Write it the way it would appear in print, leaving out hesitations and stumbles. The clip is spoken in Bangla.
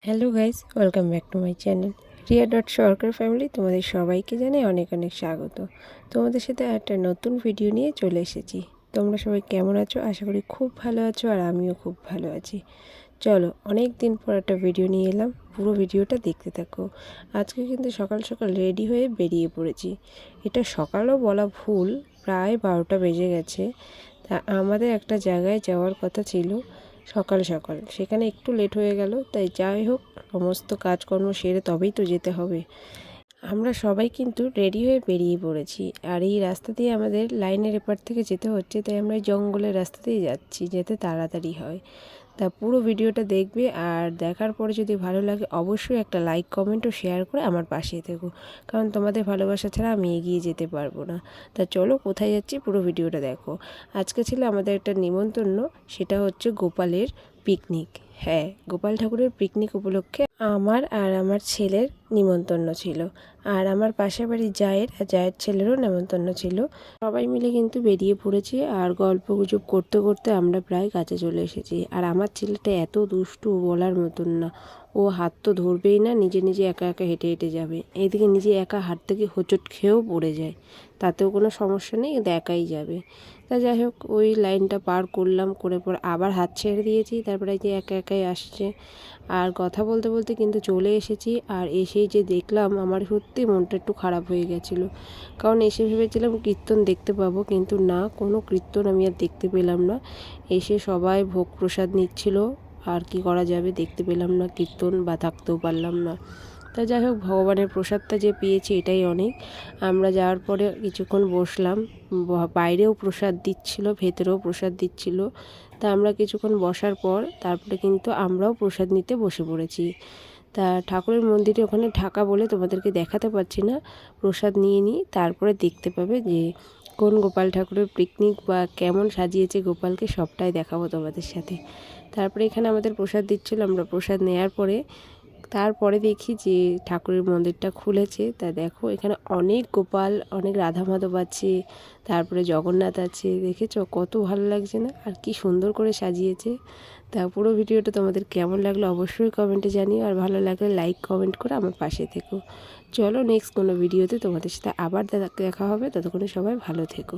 Hello guys, welcome back to my channel Riya dot Sarkar family. তোমাদের সবাইকে জানাই অনেক অনেক স্বাগত। তোমাদের সাথে একটা নতুন ভিডিও নিয়ে চলে এসেছি। তোমরা সবাই কেমন আছো? আশা করি খুব ভালো আছো, আর আমিও খুব ভালো আছি। চলো, অনেক দিন পর একটা ভিডিও নিয়ে এলাম, পুরো ভিডিওটা দেখতে থাকো। আজকে কিন্তু সকাল সকাল রেডি হয়ে বেরিয়ে পড়েছি। এটা সকালও বলা ভুল, প্রায় 12টা বেজে গেছে। তা আমাদের একটা জায়গায় যাওয়ার কথা ছিল সকাল সকাল, সেখানে একটু লেট হয়ে গেল। তাই যাই হোক, সমস্ত কাজকর্ম সেরে তবেই তো যেতে হবে। আমরা সবাই কিন্তু রেডি হয়ে বেরিয়ে পড়েছি, আর এই রাস্তা দিয়ে আমাদের লাইনের এপার থেকে যেতে হচ্ছে, তাই আমরা জঙ্গলের রাস্তা দিয়ে যাচ্ছি যাতে তাড়াতাড়ি হয়। তা পুরো ভিডিওটা দেখবে, আর দেখার পরে যদি ভালো লাগে অবশ্যই একটা লাইক, কমেন্ট ও শেয়ার করে আমার পাশে থেকো, কারণ তোমাদের ভালোবাসা ছাড়া আমি এগিয়ে যেতে পারবো না। তা চলো, কোথায় যাচ্ছি পুরো ভিডিওটা দেখো। আজকে ছিল আমাদের একটা নিমন্ত্রণ, সেটা হচ্ছে গোপালের পিকনিক। হ্যাঁ, গোপাল ঠাকুরের পিকনিক উপলক্ষে আমার আর আমার ছেলের নিমন্ত্রণ ছিল, আর আমার পাশের বাড়ির জায়ের ছেলেরও নিমন্ত্রণ ছিল। সবাই মিলে কিন্তু বেরিয়ে পড়েছি, আর গল্প গুজব করতে করতে আমরা প্রায় কাছে চলে এসেছি। আর আমার ছেলেটা এত দুষ্টু, বলার মতন না। ও হাত তো ধরবেই না, নিজে নিজে একা একা হেঁটে হেঁটে যাবে। এইদিকে নিজে একা হাঁটতে গিয়ে হোঁচট খেয়েও পড়ে যায়, তাতেও কোনো সমস্যা নেই, কিন্তু একাই যাবে। তা যাই হোক, ওই লাইনটা পার করলাম, করে পর আবার হাত ছেড়ে দিয়েছি। তারপরে যে একা একাই আসছে, আর কথা বলতে বলতে কিন্তু চলে এসেছি। আর এসেই যে দেখলাম, আমার সত্যি মনটা একটু খারাপ হয়ে গেছিলো, কারণ এসে ভেবেছিলাম কীর্তন দেখতে পাবো, কিন্তু না, কোনো কীর্তন আমি আর দেখতে পেলাম না। এসে সবাই ভোগ প্রসাদ নিচ্ছিল, আর কি করা যাবে, দেখতে পেলাম না কীর্তন, বা থাকতেও পারলাম না। তা যাই হোক, ভগবানের প্রসাদটা যে পেয়েছি এটাই অনেক। আমরা যাওয়ার পরে কিছুক্ষণ বসলাম, বাইরেও প্রসাদ দিচ্ছিল, ভেতরেও প্রসাদ দিচ্ছিল। তা আমরা কিছুক্ষণ বসার পর তারপরে কিন্তু আমরাও প্রসাদ নিতে বসে পড়েছি। তা ঠাকুরের মন্দিরে ওখানে ঢাকা বলে তোমাদেরকে দেখাতে পারছি না। প্রসাদ নিয়ে নিই, তারপরে দেখতে পাবে যে কোন গোপাল ঠাকুরের পিকনিক বা কেমন সাজিয়েছে গোপালকে, সবটাই দেখাবো তোমাদের সাথে। তারপরে এখানে আমাদের প্রসাদ দিচ্ছিল, আমরা প্রসাদ নেওয়ার পরে তারপরে দেখি যে ঠাকুরের মন্দিরটা খুলেছে। তা দেখো, এখানে অনেক গোপাল, অনেক রাধা মাধব আছে, তারপরে জগন্নাথ আছে। দেখেছো কত ভালো লাগছে না? আর কি সুন্দর করে সাজিয়েছে। তা পুরো ভিডিওটা তোমাদের কেমন লাগলো অবশ্যই কমেন্টে জানিও, আর ভালো লাগলে লাইক কমেন্ট করে আমার পাশে থেকো। চলো, নেক্সট কোনো ভিডিওতে তোমাদের সাথে আবার দেখা হবে। ততক্ষণে সবাই ভালো থেকো।